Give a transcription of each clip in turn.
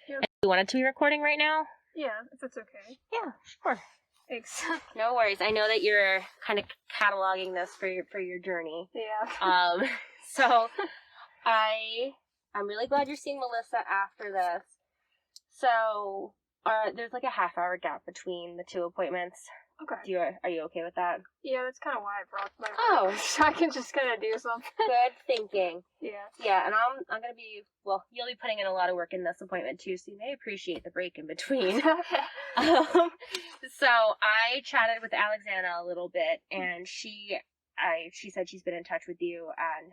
Yep. You want it to be recording right now? Yeah, if it's okay. Yeah, sure. Thanks. No worries. I know that you're kind of cataloging this for your journey. Yeah. So I'm really glad you're seeing Melissa after this. So, there's like a half-hour gap between the two appointments. Okay. Are you okay with that? Yeah, that's kind of why I brought my Oh. so I can just kind of do something. Good thinking. Yeah. Yeah, and I'm gonna be, well, you'll be putting in a lot of work in this appointment too, so you may appreciate the break in between. So I chatted with Alexandra a little bit, and she said she's been in touch with you, and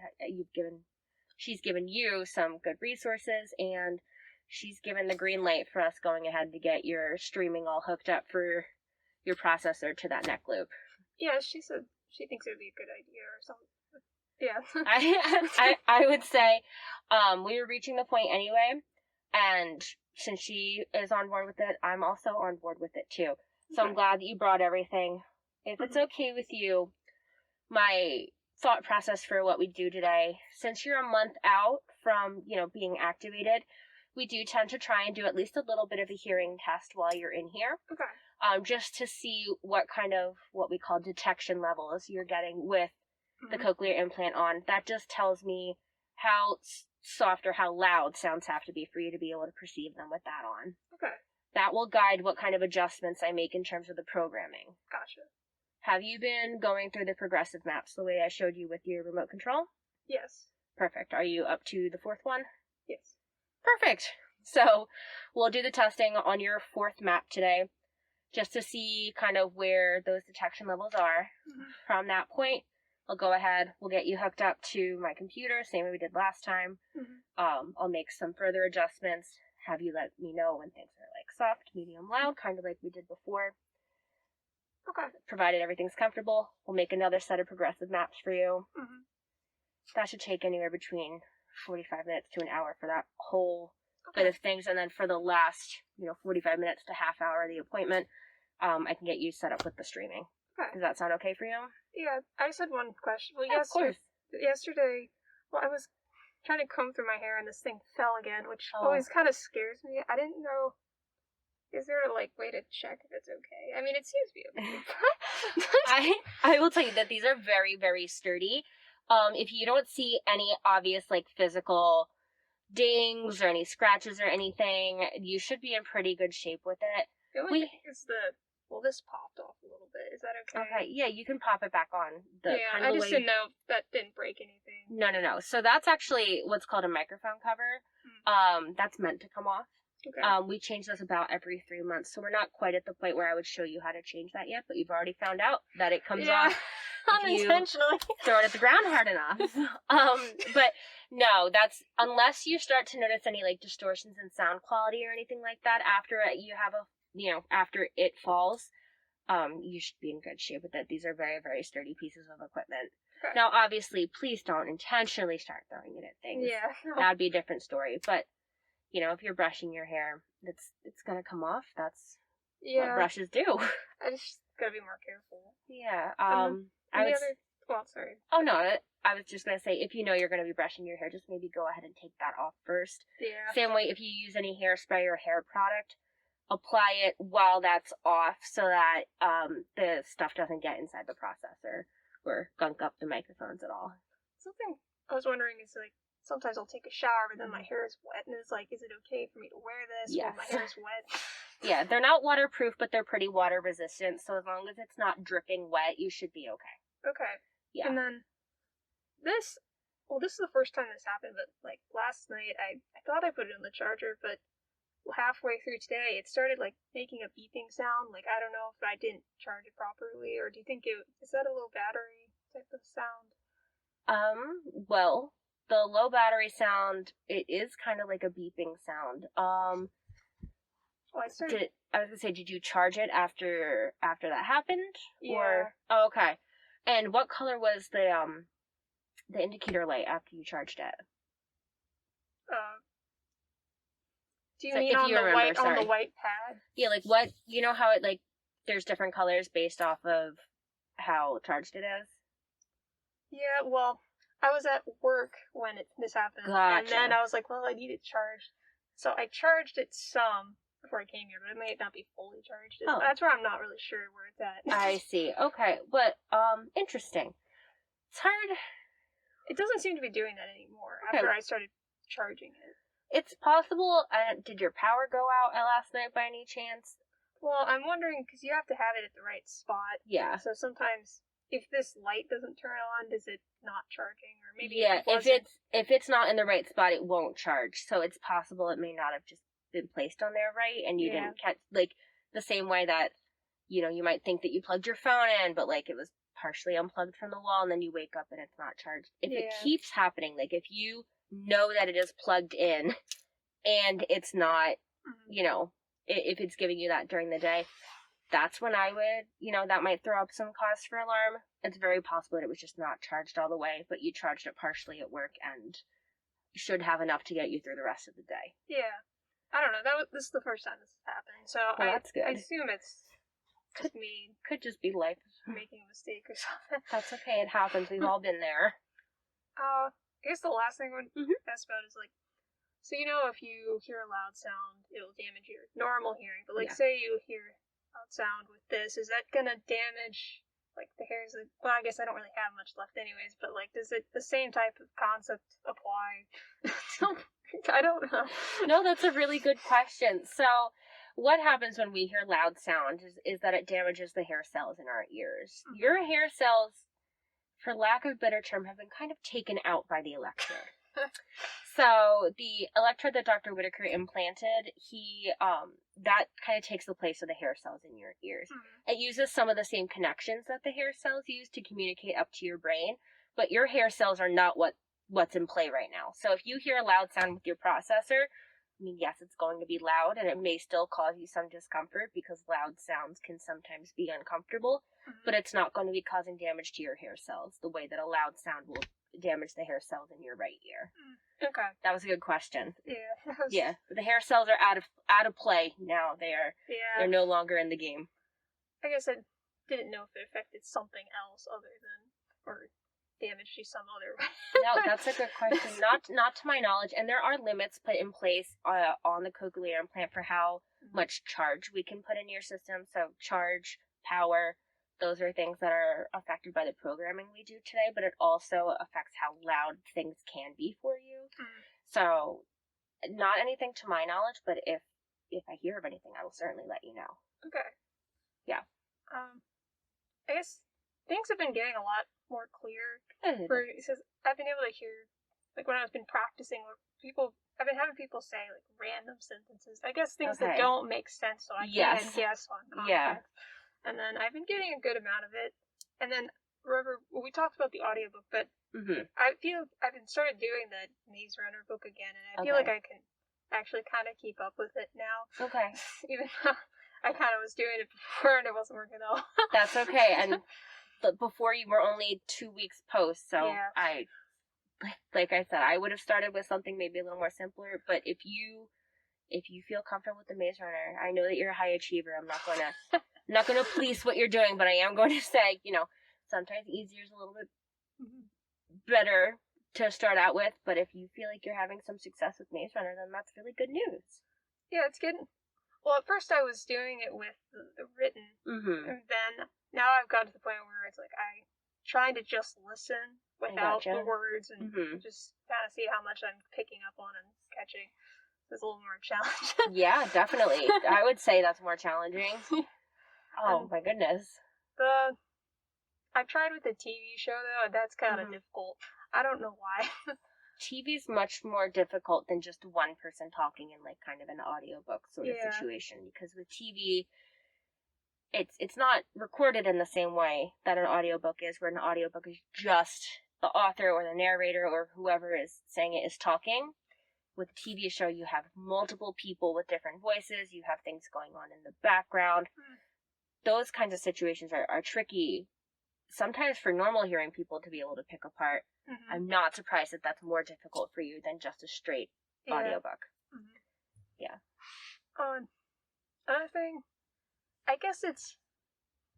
she's given you some good resources, and she's given the green light for us going ahead to get your streaming all hooked up for your processor to that neck loop. Yeah, she said she thinks it would be a good idea or something. Yeah. I would say we were reaching the point anyway, and since she is on board with it, I'm also on board with it too. So Okay. I'm glad that you brought everything. If it's okay with you, my thought process for what we do today, since you're a month out from, being activated, we do tend to try and do at least a little bit of a hearing test while you're in here. Okay. Just to see what kind of what we call detection levels you're getting with the cochlear implant on. That just tells me how soft or how loud sounds have to be for you to be able to perceive them with that on. Okay. That will guide what kind of adjustments I make in terms of the programming. Gotcha. Have you been going through the progressive maps the way I showed you with your remote control? Yes. Perfect. Are you up to the fourth one? Yes. Perfect. So we'll do the testing on your fourth map today, just to see kind of where those detection levels are. From that point, I'll go ahead, we'll get you hooked up to my computer, same way we did last time. I'll make some further adjustments, have you let me know when things are like soft, medium, loud, kind of like we did before. Okay. Provided everything's comfortable, we'll make another set of progressive maps for you. That should take anywhere between 45 minutes to an hour for that whole bit of things, and then for the last, 45 minutes to half hour of the appointment, I can get you set up with the streaming. Okay. Does that sound okay for you? Yeah, I just had one question. Well, Yeah, of course. yesterday, I was trying to comb through my hair and this thing fell again, which always kind of scares me. I didn't know, is there a way to check if it's okay? I mean, it seems to be okay. I will tell you that these are very, very sturdy. If you don't see any obvious physical dings or any scratches or anything, you should be in pretty good shape with it. The only thing is this popped off a little bit. Is that okay? Okay, yeah, you can pop it back on. I just didn't know if that didn't break anything. No. So that's actually what's called a microphone cover. That's meant to come off. Okay. We change this about every 3 months, so we're not quite at the point where I would show you how to change that yet, but you've already found out that it comes off unintentionally. Throw it at the ground hard enough. But no, that's unless you start to notice any distortions in sound quality or anything like that after after it falls, you should be in good shape with it. These are very, very sturdy pieces of equipment. Okay. Now, obviously, please don't intentionally start throwing it at things. Yeah. That'd be a different story. But, if you're brushing your hair, it's going to come off. That's what brushes do. I just got to be more careful. Yeah. Sorry. Oh, no, I was just going to say, if you know you're going to be brushing your hair, just maybe go ahead and take that off first. Yeah. Same way if you use any hairspray or hair product, apply it while that's off so that the stuff doesn't get inside the processor or gunk up the microphones at all. Something I was wondering is sometimes I'll take a shower, but then my hair is wet, and it's is it okay for me to wear this while my hair is wet? Yeah, they're not waterproof, but they're pretty water resistant, so as long as it's not dripping wet, you should be okay. Okay. Yeah. And then this is the first time this happened, but last night I thought I put it in the charger, but halfway through today it started making a beeping sound. I don't know if I didn't charge it properly, or do you think is that a low battery type of sound? Well, the low battery sound, it is kind of like a beeping sound. I was gonna say, did you charge it after that happened? Yeah. Oh, okay. And what color was the indicator light after you charged it? Do you mean on the white pad? Yeah, what, how it there's different colors based off of how charged it is? Yeah, well, I was at work when this happened, Gotcha. and then I was well, I need it charged. So I charged it some before I came here, but it might not be fully charged. Oh. That's where I'm not really sure where it's at. I see. Okay, but interesting. It's hard. It doesn't seem to be doing that anymore Okay. after I started charging it. It's possible. Did your power go out last night by any chance? Well, I'm wondering, because you have to have it at the right spot. Yeah. So sometimes, if this light doesn't turn on, does it not charging? Or maybe if it's not in the right spot, it won't charge. So it's possible it may not have just been placed on there right, and you didn't catch, like, the same way that, you might think that you plugged your phone in, but, like, it was partially unplugged from the wall, and then you wake up and it's not charged. If it keeps happening, like, if you know that it is plugged in, and it's not, if it's giving you that during the day, that's when I would, that might throw up some cause for alarm. It's very possible that it was just not charged all the way, but you charged it partially at work and should have enough to get you through the rest of the day. Yeah. I don't know. This is the first time this has happened, so that's good. I assume it's just me. Could just be life. Making a mistake or something. That's okay. It happens. We've all been there. I guess the last thing I want to ask about is, like, so if you hear a loud sound, it'll damage your normal hearing. But, like, say you hear a loud sound with this, is that gonna damage, like, the hairs? Well, I guess I don't really have much left anyways, but, like, does it the same type of concept apply? I don't know. No, that's a really good question. So, what happens when we hear loud sound is that it damages the hair cells in our ears. Mm-hmm. Your hair cells, for lack of a better term, have been kind of taken out by the electrode. So the electrode that Dr. Whitaker implanted, that kind of takes the place of the hair cells in your ears. Mm-hmm. It uses some of the same connections that the hair cells use to communicate up to your brain, but your hair cells are not what's in play right now. So if you hear a loud sound with your processor, I mean, yes, it's going to be loud, and it may still cause you some discomfort because loud sounds can sometimes be uncomfortable, but it's not going to be causing damage to your hair cells the way that a loud sound will damage the hair cells in your right ear. Okay. That was a good question. Yeah. Yeah, but the hair cells are out of play now. They're no longer in the game. I guess I didn't know if it affected something else other than, or damage you some other way. No, that's a good question. Not to my knowledge, and there are limits put in place on the Cochlear Implant for how much charge we can put in your system. So charge, power, those are things that are affected by the programming we do today, but it also affects how loud things can be for you. So not anything to my knowledge, but if I hear of anything, I will certainly let you know. Okay. Yeah. I guess things have been getting a lot more clear. Because I've been able to hear, like, when I've been practicing, I've been having people say, like, random sentences. I guess things that don't make sense, so I can't guess on context. Yeah. And then I've been getting a good amount of it. And then, we talked about the audiobook, but I feel I've been started doing the Maze Runner book again, and I feel like I can actually kind of keep up with it now. Okay. Even though I kind of was doing it before and it wasn't working at all. That's okay. And before you were only 2 weeks post, so like I said, I would have started with something maybe a little more simpler, but if you feel comfortable with the Maze Runner, I know that you're a high achiever. I'm not gonna police what you're doing, but I am going to say, sometimes easier is a little bit better to start out with, but if you feel like you're having some success with Maze Runner, then that's really good news. Yeah, it's good. Well, at first I was doing it with the written, and then now I've got to the point where it's like I'm trying to just listen without the words and just kind of see how much I'm picking up on and catching. It's a little more challenging. Yeah, definitely. I would say that's more challenging. Oh, my goodness. I've tried with the TV show, though, and that's kind of difficult. I don't know why. TV's much more difficult than just one person talking in, like, kind of an audiobook sort of situation, because with TV, it's not recorded in the same way that an audiobook is, where an audiobook is just the author or the narrator or whoever is saying it is talking. With a TV show, you have multiple people with different voices, you have things going on in the background. Those kinds of situations are tricky, sometimes for normal hearing people to be able to pick apart. I'm not surprised that that's more difficult for you than just a straight audiobook. Yeah. Another thing, I guess it's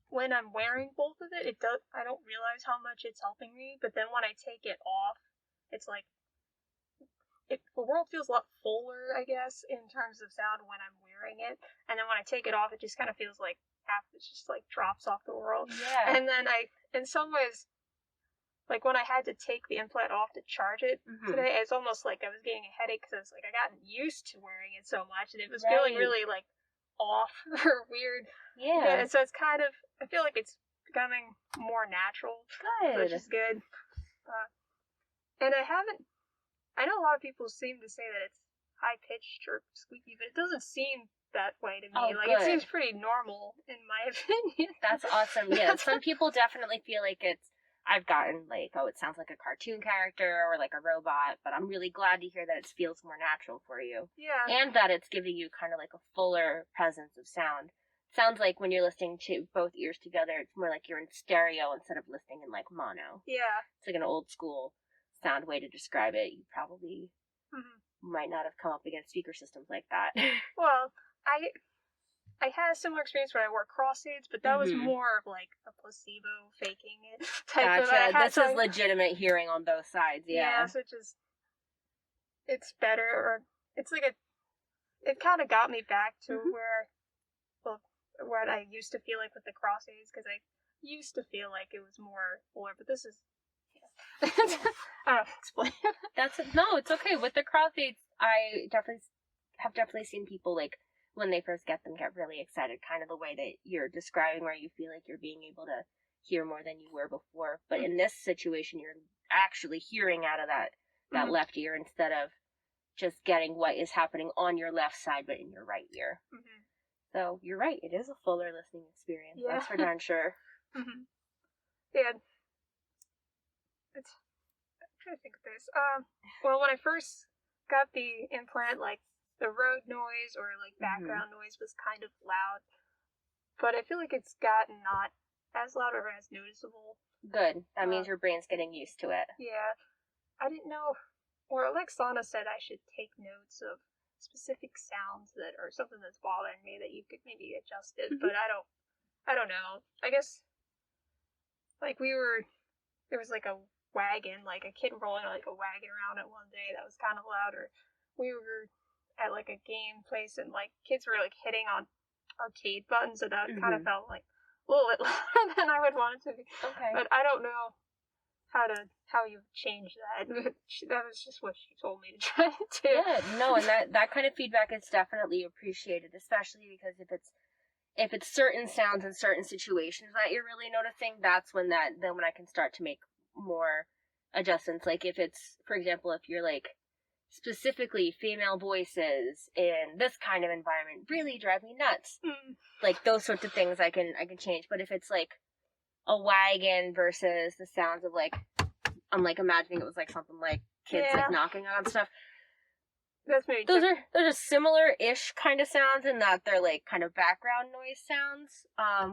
when I'm wearing both of it, I don't realize how much it's helping me, but then when I take it off, it's like the world feels a lot fuller, I guess, in terms of sound when I'm wearing it. And then when I take it off, it just kind of feels like it just like drops off the world. Yeah. And then in some ways, like when I had to take the implant off to charge it today, it's almost like I was getting a headache because like I gotten used to wearing it so much, and it was feeling really like off or weird. Yeah. And so it's kind of, I feel like it's becoming more natural, Good. which is good. And I know a lot of people seem to say that it's high pitched or squeaky, but it doesn't seem that way to me. Oh, like good. It seems pretty normal in my opinion. That's awesome. Yeah, some people definitely feel like I've gotten like, oh, it sounds like a cartoon character or like a robot, but I'm really glad to hear that it feels more natural for you. Yeah. And that it's giving you kind of like a fuller presence of sound. Sounds like when you're listening to both ears together, it's more like you're in stereo instead of listening in like mono. Yeah. It's like an old school sound way to describe it. You probably might not have come up against speaker systems like that. Well, I had a similar experience when I wore crossaids, but that was more of like a placebo faking it type of. This is legitimate hearing on both sides. Yeah. So it's better, or it's like it kind of got me back to where, well, what I used to feel like with the crossaids, because I used to feel like it was more fuller, but this is. I don't know, explain. No, it's okay. With the crossaids, I have definitely seen people like, when they first get them, get really excited, kind of the way that you're describing, where you feel like you're being able to hear more than you were before. But in this situation, you're actually hearing out of that left ear instead of just getting what is happening on your left side, but in your right ear. So you're right. It is a fuller listening experience. Yeah. That's for darn sure. Yeah. I'm trying to think of this. Well, when I first got the implant, like, the road noise or like background noise was kind of loud, but I feel like it's gotten not as loud or as noticeable. Good. That means your brain's getting used to it. Yeah. I didn't know, or Alexana said I should take notes of specific sounds that are something that's bothering me that you could maybe adjust it, but I don't know. I guess like there was like a wagon, like a kid rolling like a wagon around it one day that was kind of loud, or we were at like a game place and like kids were like hitting on arcade buttons, and that kind of felt like a little bit louder than I would want it to be. Okay. But I don't know how you change that. That was just what she told me to try to do. Yeah, no, and that kind of feedback is definitely appreciated, especially because if it's certain sounds in certain situations that you're really noticing, that's when I can start to make more adjustments. Like if it's, for example, if you're like, specifically female voices in this kind of environment really drive me nuts. Like those sorts of things I can change. But if it's like a wagon versus the sounds of like, I'm like imagining it was like something like kids like knocking on stuff. That's maybe those are similar-ish kind of sounds in that they're like kind of background noise sounds.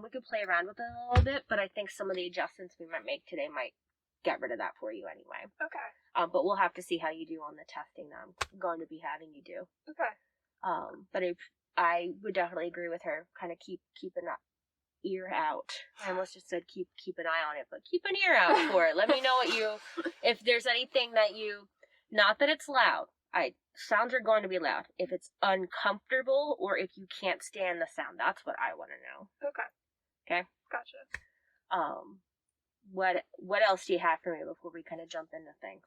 We could play around with it a little bit, but I think some of the adjustments we might make today might get rid of that for you anyway. Okay. But we'll have to see how you do on the testing that I'm going to be having you do. Okay. But I would definitely agree with her. Kind of keep an ear out. I almost just said keep an eye on it, but keep an ear out for it. Let me know if there's anything that not that it's loud. Sounds are going to be loud. If it's uncomfortable or if you can't stand the sound, that's what I want to know. Okay. Okay. Gotcha. What else do you have for me before we kind of jump into things?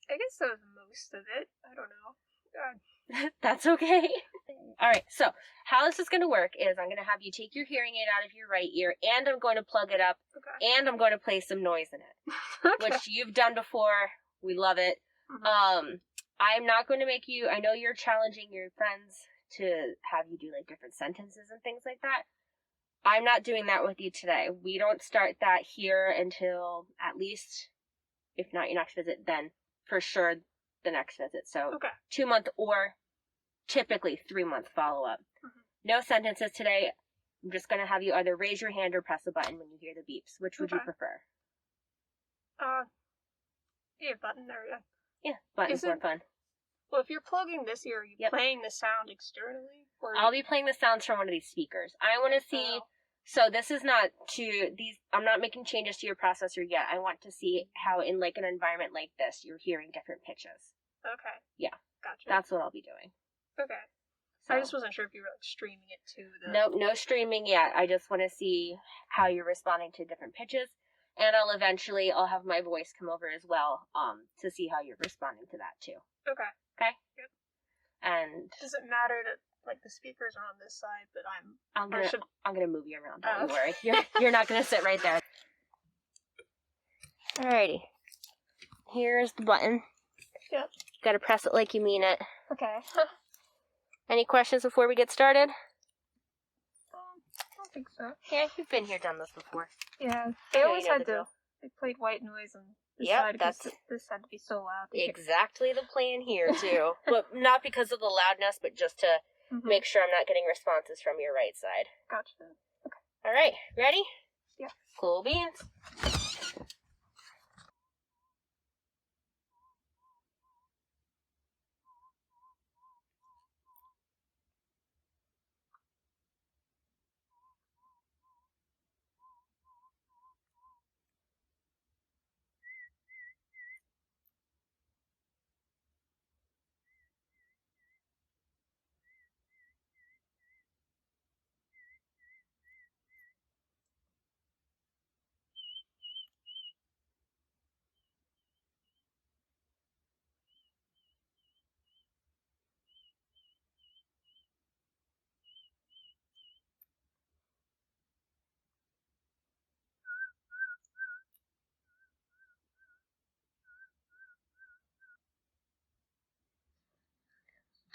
I guess that was most of it. I don't know. That's okay. All right, so how this is going to work is I'm going to have you take your hearing aid out of your right ear, and I'm going to plug it up, and I'm going to play some noise in it, which you've done before. We love it. I'm not going to make you, I know you're challenging your friends to have you do like different sentences and things like that. I'm not doing that with you today. We don't start that here until at least, if not your next visit, then for sure the next visit. So 2-month or typically 3-month follow-up. No sentences today. I'm just going to have you either raise your hand or press a button when you hear the beeps. Which would you prefer? Yeah, button or... Yeah, button's more fun. Well, if you're plugging this ear, are you playing the sound externally? Or... I'll be playing the sounds from one of these speakers. I want to see So this is not I'm not making changes to your processor yet. I want to see how in like an environment like this, you're hearing different pitches. Okay. Yeah. Gotcha. That's what I'll be doing. Okay. So, I just wasn't sure if you were like streaming it to the... No streaming yet. I just want to see how you're responding to different pitches. And I'll have my voice come over as well, to see how you're responding to that too. Okay. Okay? Yep. And does it matter that like the speakers are on this side, but I'm gonna move you around, don't Oh. worry. You're not gonna sit right there. Alrighty. Here's the button. Yep. Gotta press it like you mean it. Okay. Any questions before we get started? I don't think so. Yeah, you've been here, done this before. Yeah. They So always you know had the to drill. they played white noise on this Yep, side because that's- this had to be so loud. to hear. Exactly the plan here too. But not because of the loudness, but just to Mhm. make sure I'm not getting responses from your right side. Gotcha. Alright, ready? Yeah. Cool beans.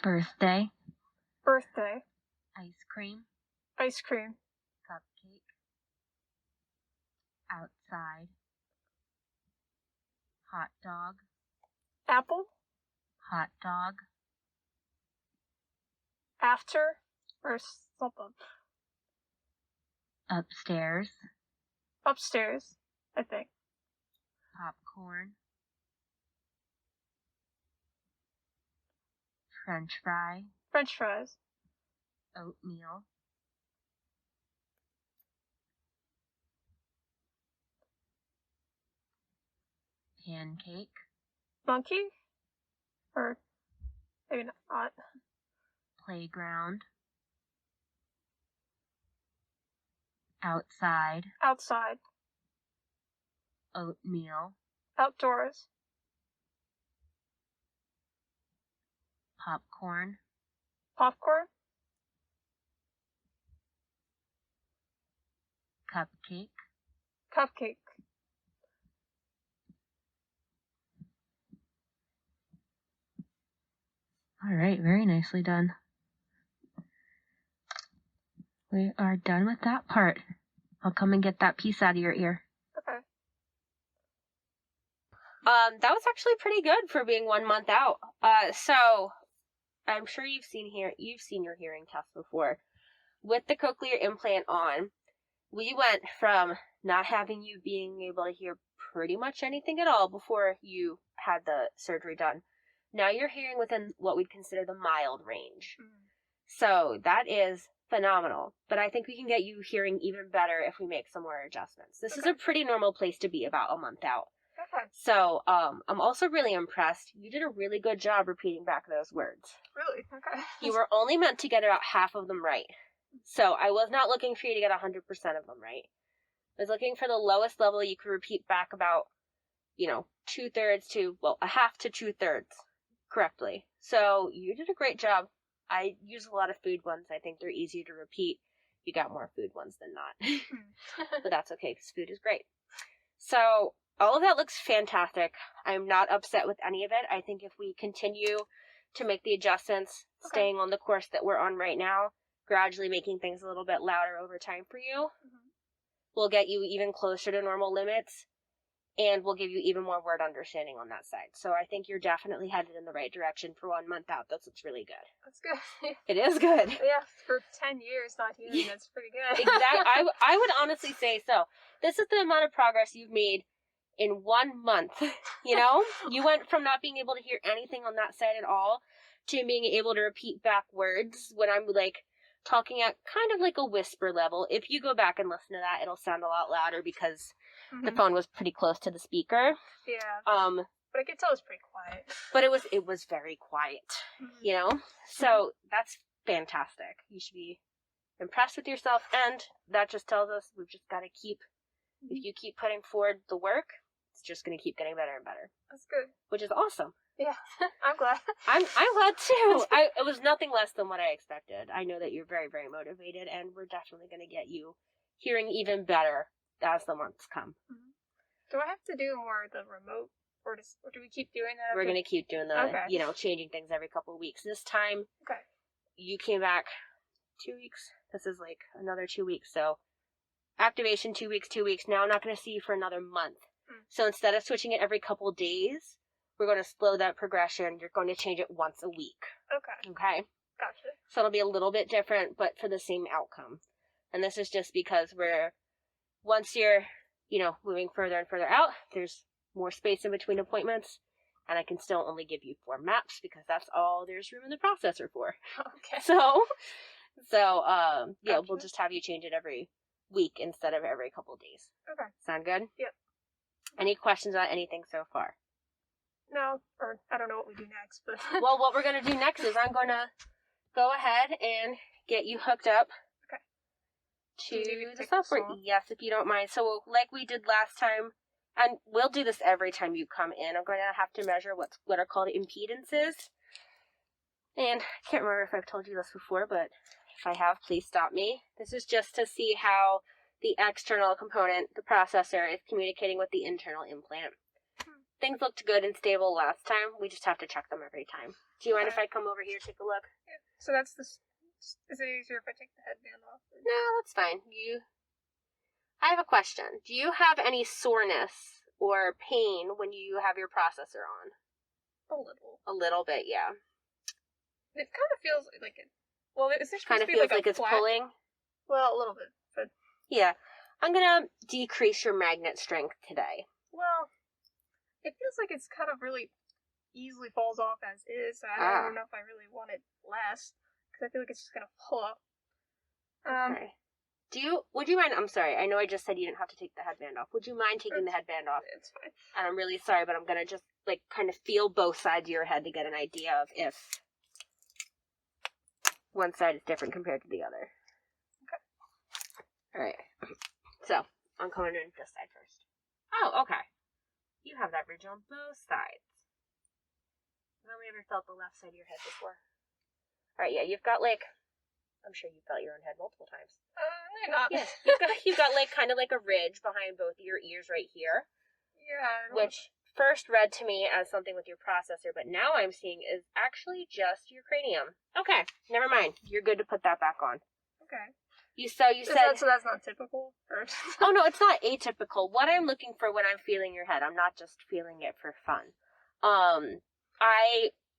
Birthday. Birthday. Ice cream. Ice cream. Cupcake. Outside. Hot dog. Apple. Hot dog. After. Or something. Upstairs. Upstairs, I think. Popcorn. French fry. French fries. Oatmeal. Pancake. Monkey? Or maybe not. Playground. Outside. Outside. Oatmeal. Outdoors. Popcorn. Popcorn. Cupcake. Cupcake. All right, very nicely done. We are done with that part. I'll come and get that piece out of your ear. Okay. That was actually pretty good for being 1 month out. So I'm sure you've seen your hearing test before. With the cochlear implant on, we went from not having you being able to hear pretty much anything at all before you had the surgery done. Now you're hearing within what we'd consider the mild range. So that is phenomenal. But I think we can get you hearing even better if we make some more adjustments. This is a pretty normal place to be about a month out. Okay. So I'm also really impressed. You did a really good job repeating back those words. Really? Okay. You were only meant to get about half of them right. So I was not looking for you to get 100% of them right. I was looking for the lowest level you could repeat back about, 2/3 to, a half to 2/3 correctly. So you did a great job. I use a lot of food ones. I think they're easier to repeat. You got more food ones than not. But that's okay because food is great. So all of that looks fantastic. I'm not upset with any of it. I think if we continue to make the adjustments, staying on the course that we're on right now, gradually making things a little bit louder over time for you, we'll get you even closer to normal limits, and we'll give you even more word understanding on that side. So I think you're definitely headed in the right direction for 1 month out. That's what's really good. That's good. It is good. Yeah, for 10 years not hearing, that's pretty good. Exactly. I would honestly say so. This is the amount of progress you've made in 1 month. You went from not being able to hear anything on that side at all to being able to repeat back words when I'm like talking at kind of like a whisper level. If you go back and listen to that, it'll sound a lot louder because the phone was pretty close to the speaker. Yeah. But I could tell it was pretty quiet. But it was very quiet, you know? So that's fantastic. You should be impressed with yourself, and that just tells us we've just got to keep, if you keep putting forward the work, it's just going to keep getting better and better. That's good. Which is awesome. Yeah, I'm glad. I'm glad too. It was nothing less than what I expected. I know that you're very, very motivated, and we're definitely going to get you hearing even better as the months come. Do I have to do more of the remote, or do we keep doing that? We're going to keep doing the, changing things every couple of weeks. This time, you came back 2 weeks. This is like another 2 weeks. So activation 2 weeks, 2 weeks. Now I'm not going to see you for another month. So instead of switching it every couple of days, we're going to slow that progression. You're going to change it once a week. Okay? Gotcha. So it'll be a little bit different, but for the same outcome. And this is just because once you're, moving further and further out, there's more space in between appointments. And I can still only give you 4 maps because that's all there's room in the processor for. Okay. So Gotcha. We'll just have you change it every week instead of every couple of days. Okay. Sound good? Yep. Any questions on anything so far? No, or I don't know what we do next, but... Well, what we're going to do next is I'm going to go ahead and get you hooked up to the software. Yes, if you don't mind. So like we did last time, and we'll do this every time you come in, I'm going to have to measure what are called impedances. And I can't remember if I've told you this before, but if I have, please stop me. This is just to see how the external component, the processor, is communicating with the internal implant. Things looked good and stable last time. We just have to check them every time. Do you mind if I come over here and take a look? Yeah. So that's is it easier if I take the headband off? Or... No, that's fine. I have a question. Do you have any soreness or pain when you have your processor on? A little. A little bit, yeah. It kind of feels like it. Well, is there kind of feels like it's pulling? Well, a little bit, but yeah. I'm gonna decrease your magnet strength today. Well, it feels like it's kind of really easily falls off as is. I don't know if I really want it less because I feel like it's just gonna pull up. Okay. Would you mind? I'm sorry. I know I just said you didn't have to take the headband off. Would you mind taking the headband off? It's fine. And I'm really sorry, but I'm gonna just kind of feel both sides of your head to get an idea of if one side is different compared to the other. Okay. All right. So I'm coming in this side first. Oh, okay. You have that ridge on both sides. I've only ever felt the left side of your head before. All right, yeah, you've got I'm sure you felt your own head multiple times. Maybe not. Yeah, you've got kind of like a ridge behind both of your ears right here. Yeah. Which first read to me as something with your processor, but now I'm seeing is actually just your cranium. Okay, never mind. You're good to put that back on. Okay. So that's not typical? Oh, no, it's not atypical. What I'm looking for when I'm feeling your head, I'm not just feeling it for fun.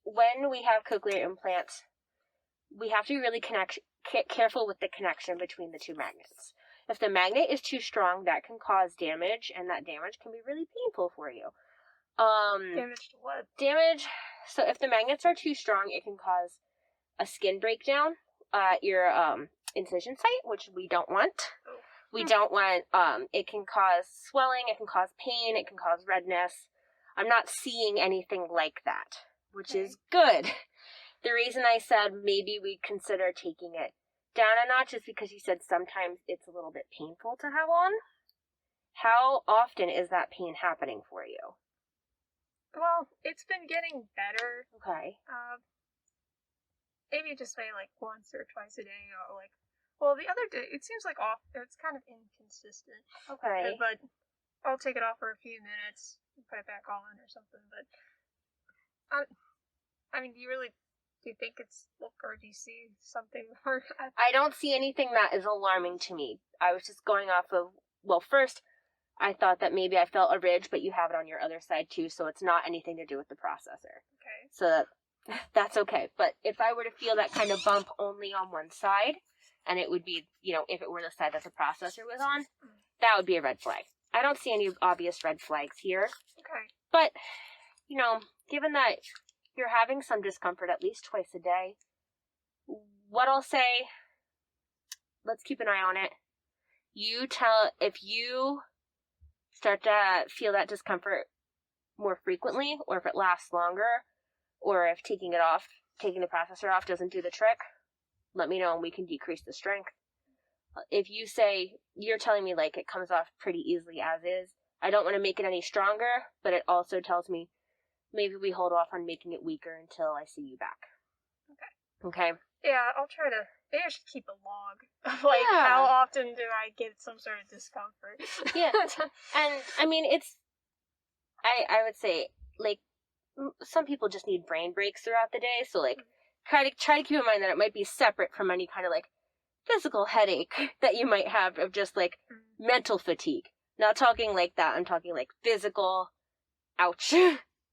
When we have cochlear implants, we have to be really careful with the connection between the two magnets. If the magnet is too strong, that can cause damage, and that damage can be really painful for you. Damage to what? So if the magnets are too strong, it can cause a skin breakdown at your incision site, which we don't want. We don't want, it can cause swelling, it can cause pain, it can cause redness. I'm not seeing anything like that, which is good. The reason I said maybe we'd consider taking it down a notch is because you said sometimes it's a little bit painful to have on. How often is that pain happening for you? Well, it's been getting better. Okay. Maybe just once or twice a day, or the other day, it seems it's kind of inconsistent. Okay. But I'll take it off for a few minutes and put it back on or something, but do you think it's or do you see something? I don't see anything that is alarming to me. I was just going off of, first, I thought that maybe I felt a ridge, but you have it on your other side too, so it's not anything to do with the processor. Okay. So that's okay. But if I were to feel that kind of bump only on one side, and it would be, if it were the side that the processor was on, that would be a red flag. I don't see any obvious red flags here. Okay. But, given that you're having some discomfort at least twice a day, what I'll say let's keep an eye on it. If you start to feel that discomfort more frequently, or if it lasts longer, or if taking the processor off doesn't do the trick, let me know and we can decrease the strength. If you say, you're telling me like it comes off pretty easily as is, I don't want to make it any stronger, but it also tells me maybe we hold off on making it weaker until I see you back. Okay? Yeah, I'll try to. Maybe I should keep a log of like how often do I get some sort of discomfort. Yeah. And I mean, I would say like some people just need brain breaks throughout the day, so like try to keep in mind that it might be separate from any kind of like physical headache that you might have of just like mental fatigue. Not talking like that. I'm talking like physical. Ouch.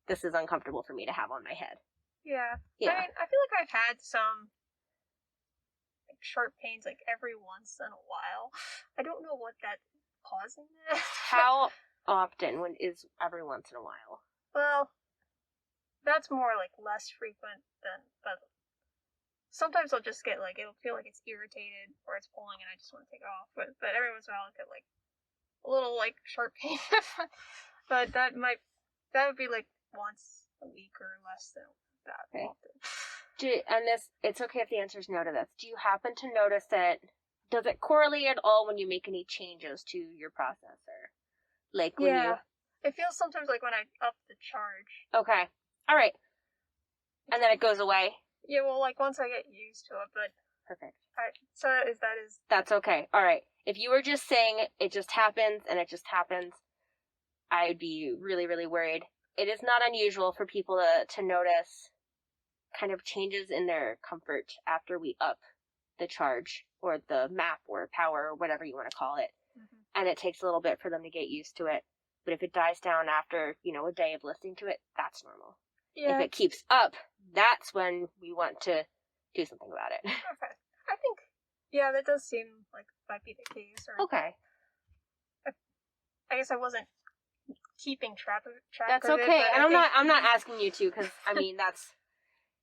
This is uncomfortable for me to have on my head. Yeah. Yeah. I mean, I feel like I've had some like sharp pains like every once in a while. I don't know what that's causing that. How often is every once in a while? Well, that's more like less frequent than, but sometimes I'll just get like, it'll feel like it's irritated or it's pulling and I just want to take it off. But every once in a while I'll get like a little like sharp pain. But that would be like once a week or less than that often. It's okay if the answer is no to this. Do you happen to notice does it correlate at all when you make any changes to your processor? Like when it feels sometimes like when I up the charge. Okay. All right. And then it goes away? Yeah, well, like once I get used to it, but... Perfect. So That's okay. All right. If you were just saying it just happens and it just happens, I'd be really, really worried. It is not unusual for people to notice kind of changes in their comfort after we up the charge or the map or power or whatever you want to call it. Mm-hmm. And it takes a little bit for them to get used to it. But if it dies down after, a day of listening to it, that's normal. Yeah. If it keeps up, that's when we want to do something about it. Okay. I think, that does seem like might be the case. Okay. I guess I wasn't keeping track of That's it. That's okay. And I'm not asking you to, because, I mean,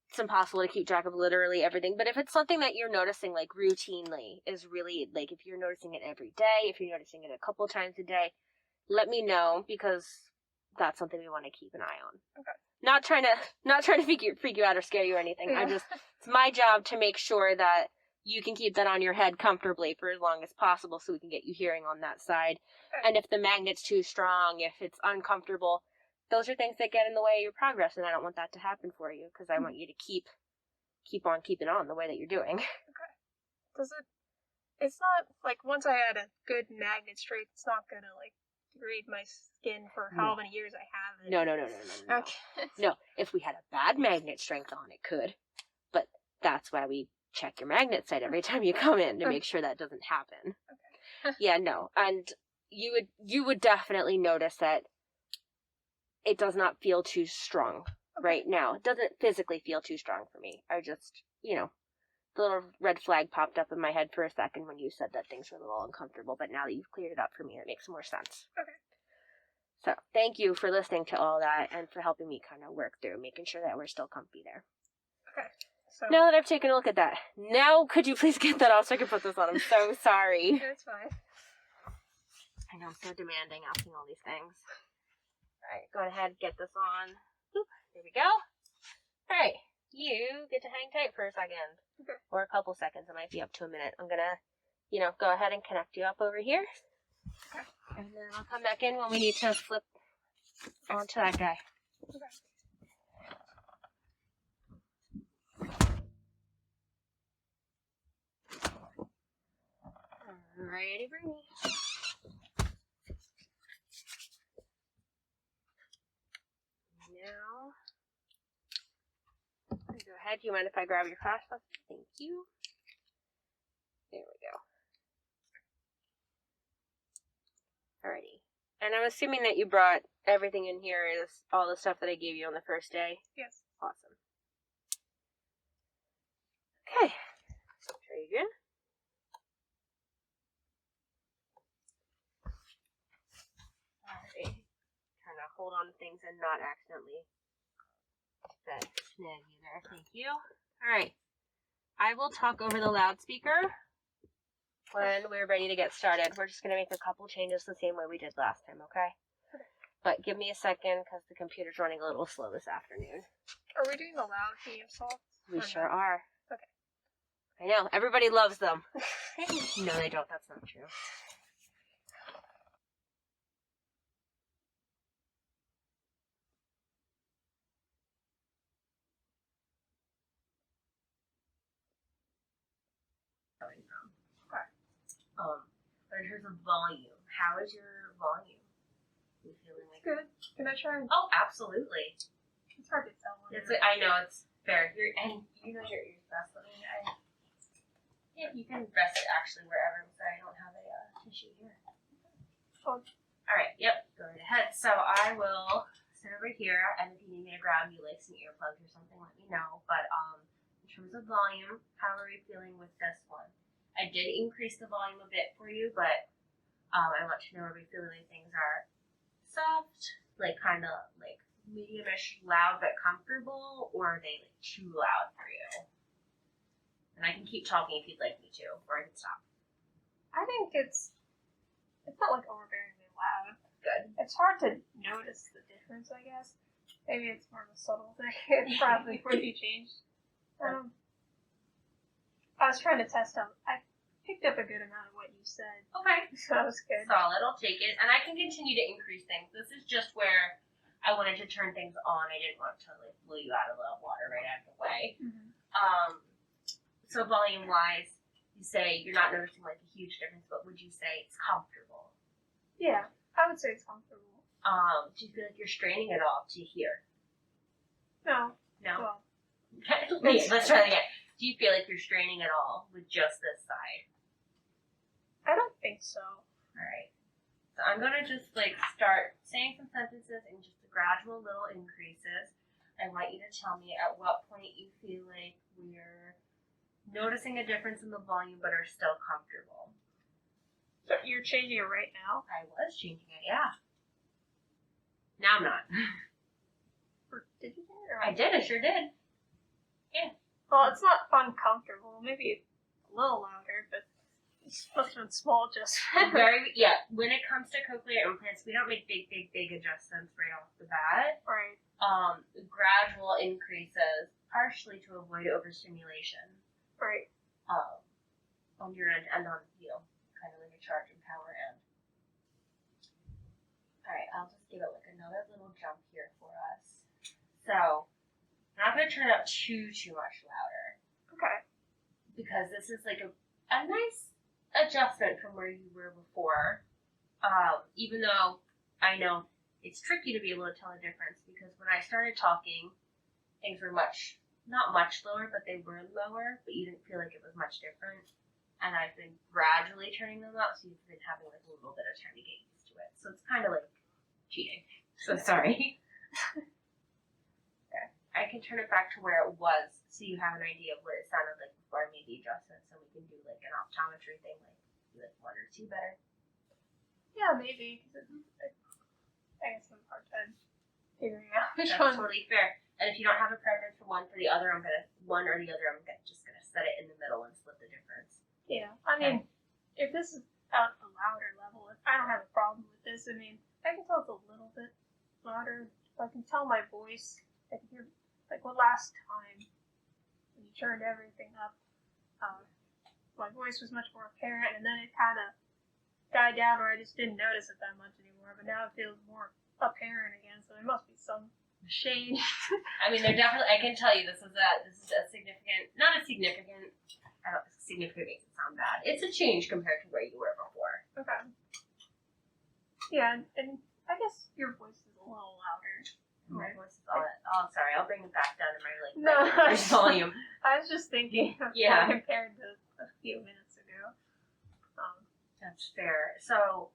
it's impossible to keep track of literally everything. But if it's something that you're noticing, like, routinely, is really, like, if you're noticing it every day, if you're noticing it a couple times a day, let me know, because that's something we want to keep an eye on. Okay. Not trying to freak you out or scare you or anything. Yeah. It's my job to make sure that you can keep that on your head comfortably for as long as possible so we can get you hearing on that side. Okay. And if the magnet's too strong, if it's uncomfortable, those are things that get in the way of your progress, and I don't want that to happen for you, because I want you to keep on keeping on the way that you're doing. Okay. It's not, like, once I add a good magnet strength, it's not gonna, like, degrade my skin for how many years I have it. No. Okay. No, if we had a bad magnet strength on, it could. But that's why we check your magnet site every time you come in to make sure that doesn't happen. Okay. Yeah, no. And you would definitely notice that it does not feel too strong right now. It doesn't physically feel too strong for me. I just, the little red flag popped up in my head for a second when you said that things were a little uncomfortable, but now that you've cleared it up for me, it makes more sense. Okay. So, thank you for listening to all that and for helping me kind of work through making sure that we're still comfy there. Okay. So, now that I've taken a look at that, now could you please get that off so I can put this on? I'm so sorry. It's fine. I know, I'm so demanding asking all these things. Alright, go ahead and get this on. Oop, there we go. Alright, you get to hang tight for a second. Okay. Or a couple seconds, it might be up to a minute. I'm gonna, go ahead and connect you up over here. Okay. And then I'll come back in when we need to flip onto that guy. Okay. Alrighty, Brittany. Now, go ahead. Do you mind if I grab your flash? Thank you. There we go. Alrighty. And I'm assuming that you brought everything in here is all the stuff that I gave you on the first day? Yes. Awesome. Okay. Very good. Alright. Trying to hold on to things and not accidentally snag you there. Thank you. Alright. I will talk over the loudspeaker when we're ready to get started. We're just going to make a couple changes the same way we did last time, okay? But give me a second because the computer's running a little slow this afternoon. Are we doing the loud theme songs? We sure are. Okay. I know. Everybody loves them. No, they don't. That's not true. But in terms of volume, how is your volume? You feeling like good? Can I try? Oh, absolutely. It's hard to tell. I know it's fair. And you know your ears best. Yeah, you can rest it actually wherever. I'm sorry, I don't have a tissue here. Oh. All right. Yep. Go right ahead. So I will sit over here, and if you need me to grab you like some earplugs or something, let me know. But in terms of volume, how are we feeling with this one? I did increase the volume a bit for you, but I want you to know, are we feeling like things are soft, like kind of like medium-ish loud but comfortable, or are they like too loud for you? And I can keep talking if you'd like me to, or I can stop. I think it's not like overbearingly loud. Good. It's hard to notice the difference, I guess. Maybe it's more of a subtle thing. It's probably before you changed. I was trying to test out. I picked up a good amount of what you said. Okay. So that was good. Solid, I'll take it. And I can continue to increase things. This is just where I wanted to turn things on. I didn't want to like blow you out of the water right out of the way. Mm-hmm. So volume-wise, you say you're not noticing like a huge difference, but would you say it's comfortable? Yeah, I would say it's comfortable. Do you feel like you're straining at all to hear? No. No? Well, Wait, let's try that again. Do you feel like you're straining at all with just this side? I don't think so. Alright. So I'm going to just like start saying some sentences in just gradual little increases. I want you to tell me at what point you feel like we're noticing a difference in the volume but are still comfortable. So you're changing it right now? I was changing it, yeah. Now I'm not. Or did you do it? I did, I sure did. Yeah. Well, it's not uncomfortable. Maybe a little louder, but it's supposed to be small adjustment. Yeah. When it comes to cochlear implants, we don't make big adjustments right off the bat. Right. Gradual increases, partially to avoid overstimulation. Right. On your end and on, kind of like a charge and power end. Alright, I'll just give it like another little jump here for us. So, I'm not going to turn it up too much louder. Okay. Because this is like a nice adjustment from where you were before. Even though I know it's tricky to be able to tell the difference, because when I started talking, things were not much lower, but they were lower, but you didn't feel like it was much different. And I've been gradually turning them up, so you've been having like a little bit of time to get used to it. So it's kind of like cheating. So sorry. Okay. I can turn it back to where it was, so you have an idea of what it sounded like before I made the adjustments, and we can do like an optometry thing, like 1 or 2 better. Yeah, maybe. I guess I'm hard time figuring out which That's one. Totally fair. And if you don't have a preference for one for the other, I'm just gonna set it in the middle and split the difference. Yeah, I mean, if this is at a louder level, I don't have a problem with this. I mean, I can tell it's a little bit louder. I can tell my voice. I can hear, like, last time when you turned everything up, my voice was much more apparent, and then it kind of died down, or I just didn't notice it that much anymore. But now it feels more apparent again, so there must be some change. I mean, I can tell you this is a significant, not a significant, significant makes it sound bad. It's a change compared to where you were before. Okay. Yeah, and I guess your voice is a little louder. My voice is sorry, I'll bring it back down to my volume. I was just thinking compared to a few minutes ago. That's fair. So,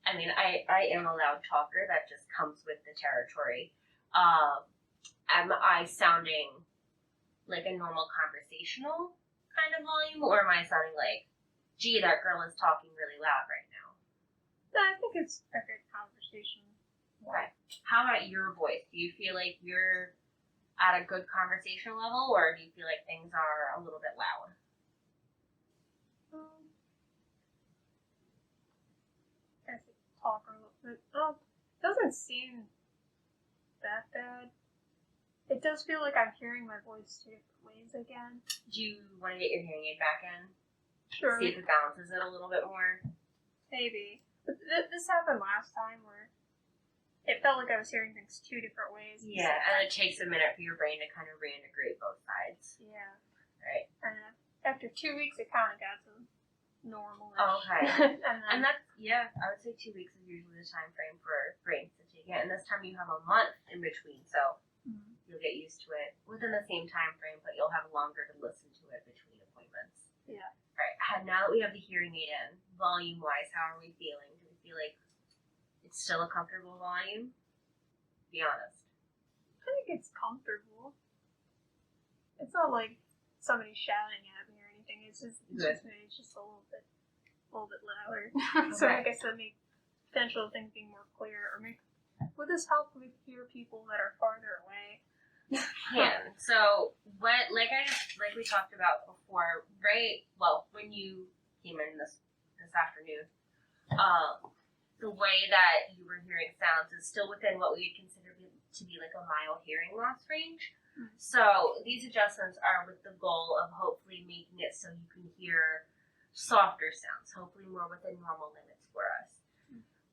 I mean, I am a loud talker. That just comes with the territory. Am I sounding like a normal conversational kind of volume, or am I sounding like, gee, that girl is talking really loud right now? No, I think it's a good conversation. Okay. How about your voice? Do you feel like you're at a good conversational level, or do you feel like things are a little bit loud? But, it doesn't seem that bad. It does feel like I'm hearing my voice 2 different ways again. Do you want to get your hearing aid back in? Sure. See if it balances it a little bit more? Maybe. But this happened last time where it felt like I was hearing things 2 different ways. Yeah, and it takes a minute for your brain to kind of reintegrate both sides. Yeah. Right. And after 2 weeks, it kind of got to normal. Okay. and that's, I would say 2 weeks is usually the time frame for brains to take it. And this time you have a month in between, so you'll get used to it within the same time frame, but you'll have longer to listen to it between appointments. Yeah. All right. Now that we have the hearing aid in, volume-wise, how are we feeling? Do we feel like it's still a comfortable volume? Be honest. I think it's comfortable. It's not like somebody shouting at me or anything. It's just maybe it's just a little bit louder. So I guess that make potential things being more clear, or would this help me hear people that are farther away? Can. So like we talked about before, right? Well, when you came in this afternoon, the way that you were hearing sounds is still within what we would consider to be like a mild hearing loss range. So these adjustments are with the goal of hopefully making it so you can hear softer sounds, hopefully more within normal limits for us.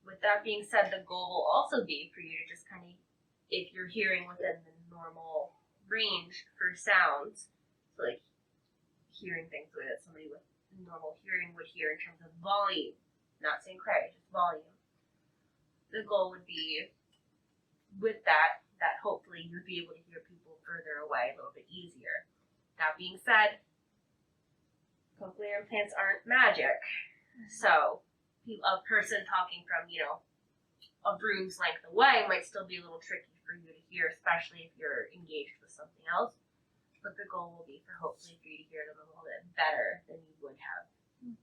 With that being said, the goal will also be for you to just kind of, if you're hearing within the normal range for sounds, so like hearing things the way that somebody with normal hearing would hear in terms of volume, not saying clarity, just volume. The goal would be with that hopefully you'd be able to hear people further away a little bit easier. That being said, cochlear implants aren't magic. So a person talking from, a room's length away might still be a little tricky for you to hear, especially if you're engaged with something else. But the goal will be for hopefully for you to hear them a little bit better than you would have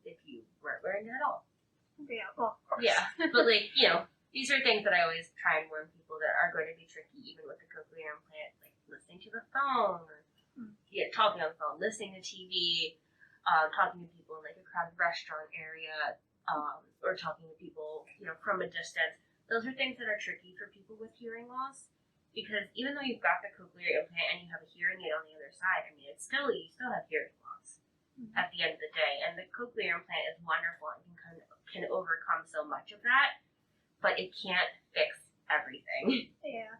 if you weren't wearing it at all. Yeah, well, of course. Yeah, but these are things that I always try and warn people that are going to be tricky, even with the cochlear implant, like listening to the phone, or talking on the phone, listening to TV, talking to people in like a crowded restaurant area, or talking to people, from a distance. Those are things that are tricky for people with hearing loss, because even though you've got the cochlear implant and you have a hearing aid on the other side, I mean, you still have hearing loss at the end of the day. And the cochlear implant is wonderful and can overcome so much of that, but it can't fix everything. Yeah.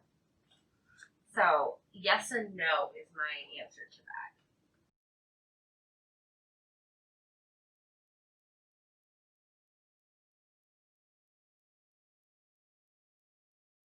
So yes and no is my answer to that.